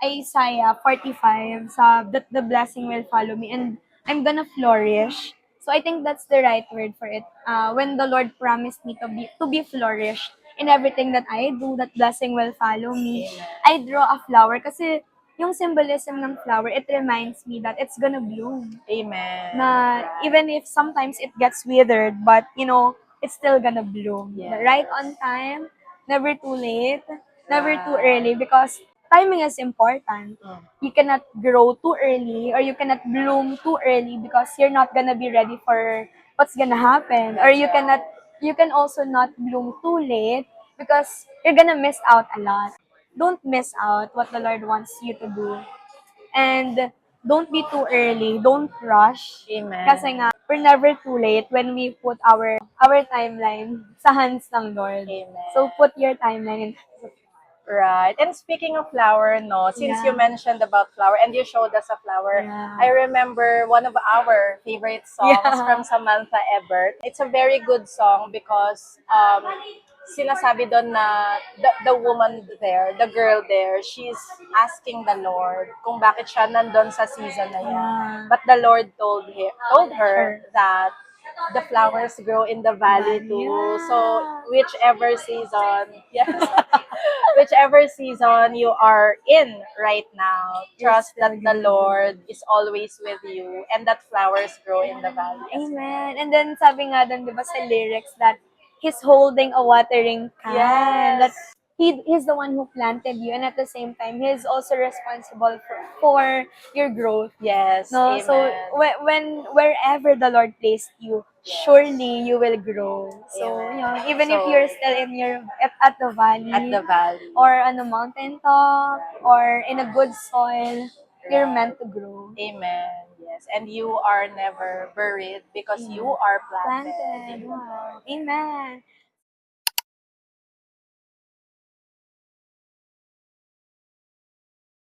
Isaiah 45, that the blessing will follow me and I'm gonna flourish. So I think that's the right word for it. When the Lord promised me to be flourished in everything that I do, that blessing will follow me. Amen. I draw a flower kasi yung symbolism ng flower, it reminds me that it's gonna bloom. Amen. Na even if sometimes it gets withered, but it's still gonna bloom. Yes. Right on time, never too late, never too Right. early, because timing is important. Mm. You cannot grow too early or you cannot bloom too early because you're not gonna be ready for what's gonna happen. Or you can also not bloom too late because you're gonna miss out a lot. Don't miss out what the Lord wants you to do. And don't be too early. Don't rush. Amen. Kasi nga, we're never too late when we put our timeline sa hands ng Lord. Amen. So put your timeline in. Right. And speaking of flower, no, since you Yeah. mentioned about flower and you showed us a flower, Yeah. I remember one of our favorite songs Yeah. from Samantha Ebert. It's a very good song because sinasabi doon na the woman there, the girl there, she's asking the Lord kung bakit siya nandun sa season na yan. Yeah. But the Lord told her Sure. that the flowers grow in the valley too. Yeah. So whichever season, yes, whichever season you are in right now, You're trust still that the gonna Lord is always with you and that flowers grow in the valley as well. Amen. And then sabi nga dun, di ba, sa lyrics that He's holding a watering can. That Yes. He's the one who planted you, and at the same time, He's also responsible for your growth. Yes. No, Amen. so wherever the Lord placed you, surely you will grow. So Amen. even if So, you're still at the valley, at the valley. or on a mountain top, or in a good soil, you're meant to grow. Amen. Yes. And you are never buried because you are planted. Planted. Wow. Amen.